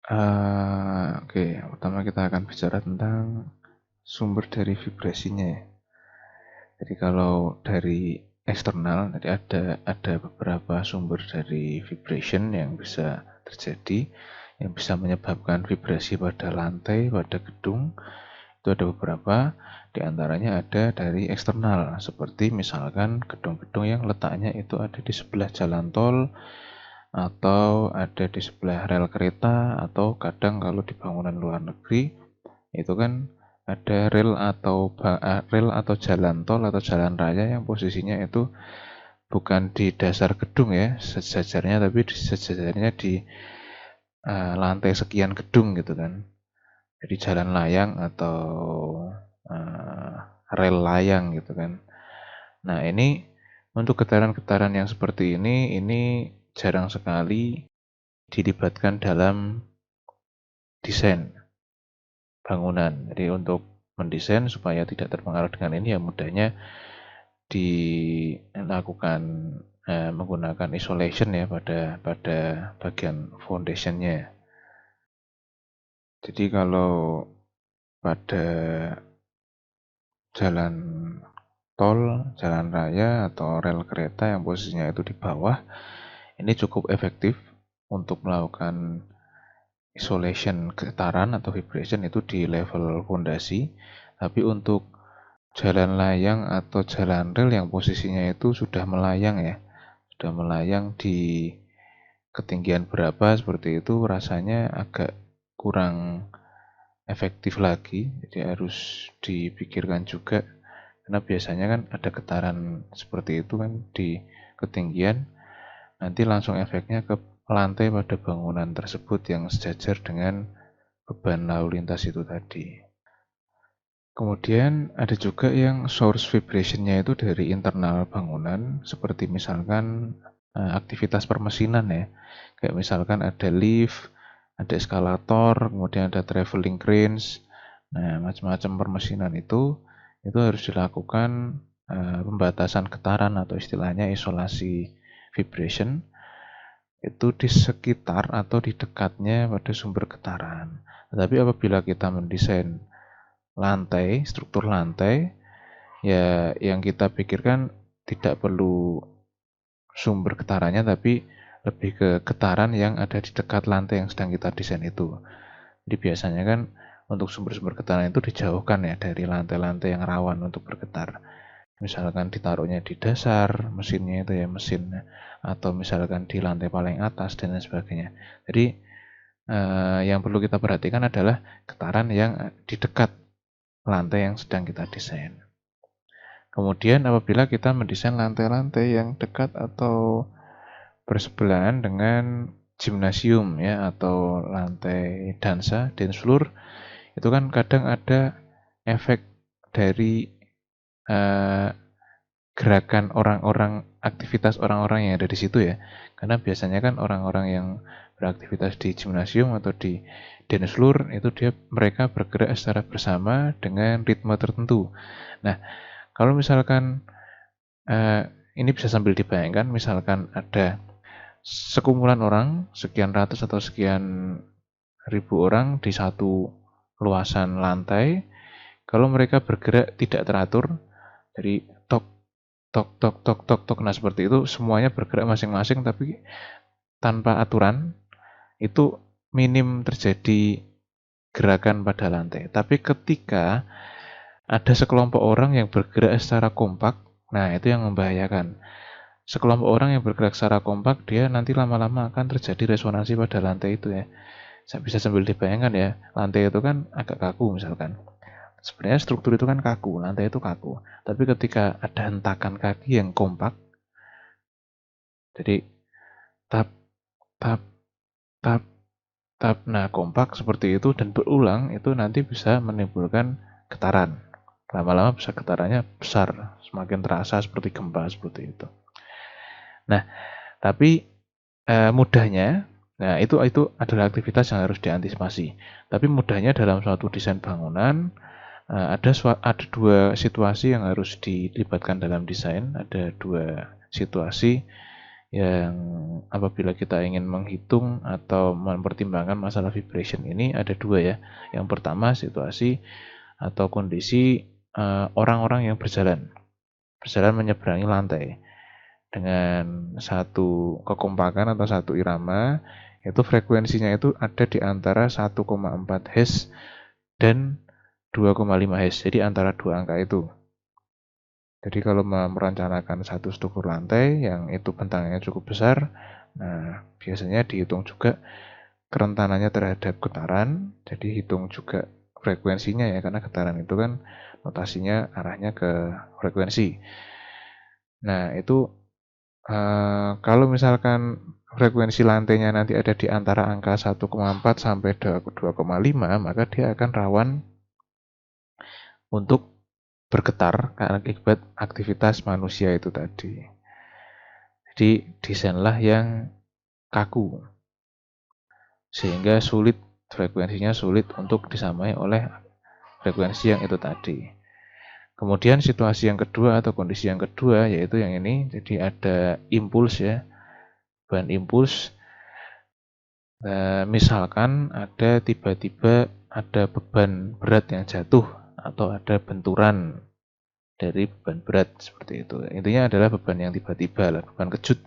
Oke, pertama kita akan bicara tentang sumber dari vibrasinya. Jadi kalau dari eksternal, jadi ada beberapa sumber dari vibration yang bisa terjadi, yang bisa menyebabkan vibrasi pada lantai, pada gedung. Itu ada beberapa, di antaranya ada dari eksternal, seperti misalkan gedung-gedung yang letaknya itu ada di sebelah jalan tol, atau ada di sebelah rel kereta, atau kadang kalau di bangunan luar negeri, itu kan ada rel atau jalan tol atau jalan raya yang posisinya itu bukan di dasar gedung ya sejajarnya, tapi sejajarnya di lantai sekian gedung gitu kan. Jadi jalan layang atau uh, rel layang gitu kan. Nah, ini untuk getaran-getaran yang seperti ini jarang sekali dilibatkan dalam desain bangunan. Jadi untuk mendesain supaya tidak terpengaruh dengan ini, ya mudahnya dilakukan menggunakan isolation ya pada bagian foundationnya. Jadi kalau pada jalan tol, jalan raya, atau rel kereta yang posisinya itu di bawah, ini cukup efektif untuk melakukan isolation getaran atau vibration itu di level fondasi. Tapi untuk jalan layang atau jalan rel yang posisinya itu sudah melayang ya, sudah melayang di ketinggian berapa seperti itu, rasanya agak kurang efektif lagi. Jadi harus dipikirkan juga, karena biasanya kan ada getaran seperti itu kan di ketinggian, nanti langsung efeknya ke lantai pada bangunan tersebut yang sejajar dengan beban lalu lintas itu tadi. Kemudian ada juga yang source vibration-nya itu dari internal bangunan, seperti misalkan aktivitas permesinan ya. Kayak misalkan ada lift, ada eskalator, kemudian ada traveling cranes. Nah, macam-macam permesinan itu harus dilakukan pembatasan getaran atau istilahnya isolasi vibration itu di sekitar atau di dekatnya pada sumber getaran. Tetapi apabila kita mendesain lantai, struktur lantai, ya yang kita pikirkan tidak perlu sumber getarannya, tapi lebih ke getaran yang ada di dekat lantai yang sedang kita desain itu. Jadi biasanya kan untuk sumber-sumber getaran itu dijauhkan ya dari lantai-lantai yang rawan untuk bergetar. Misalkan ditaruhnya di dasar mesinnya itu ya, mesin, atau misalkan di lantai paling atas dan lain sebagainya. Jadi yang perlu kita perhatikan adalah getaran yang di dekat lantai yang sedang kita desain. Kemudian apabila kita mendesain lantai-lantai yang dekat atau bersebelahan dengan gimnasium ya, atau lantai dansa, dance floor, itu kan kadang ada efek dari uh, gerakan orang-orang, aktivitas orang-orang yang ada di situ ya. Karena biasanya kan orang-orang yang beraktivitas di gimnasium atau di dance floor itu mereka bergerak secara bersama dengan ritme tertentu. Nah, kalau misalkan ini bisa sambil dibayangkan, misalkan ada sekumpulan orang, sekian ratus atau sekian ribu orang di satu luasan lantai, kalau mereka bergerak tidak teratur, dari tok tok tok tok tok tok, nah seperti itu semuanya bergerak masing-masing tapi tanpa aturan, itu minim terjadi gerakan pada lantai. Tapi ketika ada sekelompok orang yang bergerak secara kompak, nah itu yang membahayakan. Sekelompok orang yang bergerak secara kompak, dia nanti lama-lama akan terjadi resonansi pada lantai itu ya. Saya bisa sambil dibayangkan ya, lantai itu kan agak kaku misalkan. Sebenarnya struktur itu kan kaku, lantai itu kaku. Tapi ketika ada hentakan kaki yang kompak, jadi tap, tap, tap, tap, nah kompak seperti itu dan berulang, itu nanti bisa menimbulkan getaran. Lama-lama bisa getarannya besar, semakin terasa seperti gempa seperti itu. Nah, tapi mudahnya, nah itu adalah aktivitas yang harus diantisipasi. Tapi mudahnya dalam suatu desain bangunan, ada dua situasi yang harus dilibatkan dalam desain. Ada dua situasi yang apabila kita ingin menghitung atau mempertimbangkan masalah vibration ini ada dua ya. Yang pertama situasi atau kondisi orang-orang yang berjalan menyeberangi lantai dengan satu kekompakan atau satu irama, itu frekuensinya itu ada di antara 1,4 Hz dan 2,5 Hz. Jadi antara dua angka itu. Jadi kalau merencanakan satu struktur lantai yang itu bentangnya cukup besar, nah biasanya dihitung juga kerentanannya terhadap getaran, jadi hitung juga frekuensinya ya, karena getaran itu kan notasinya arahnya ke frekuensi. Nah itu kalau misalkan frekuensi lantainya nanti ada di antara angka 1,4 sampai 2,5, maka dia akan rawan untuk bergetar karena akibat aktivitas manusia itu tadi. Jadi desainlah yang kaku, sehingga frekuensinya sulit untuk disamai oleh frekuensi yang itu tadi. Kemudian situasi yang kedua atau kondisi yang kedua yaitu yang ini, jadi ada impuls ya, bahan impuls. Misalkan ada tiba-tiba ada beban berat yang jatuh atau ada benturan dari beban berat seperti itu. Intinya adalah beban yang tiba-tiba lah, beban kejut.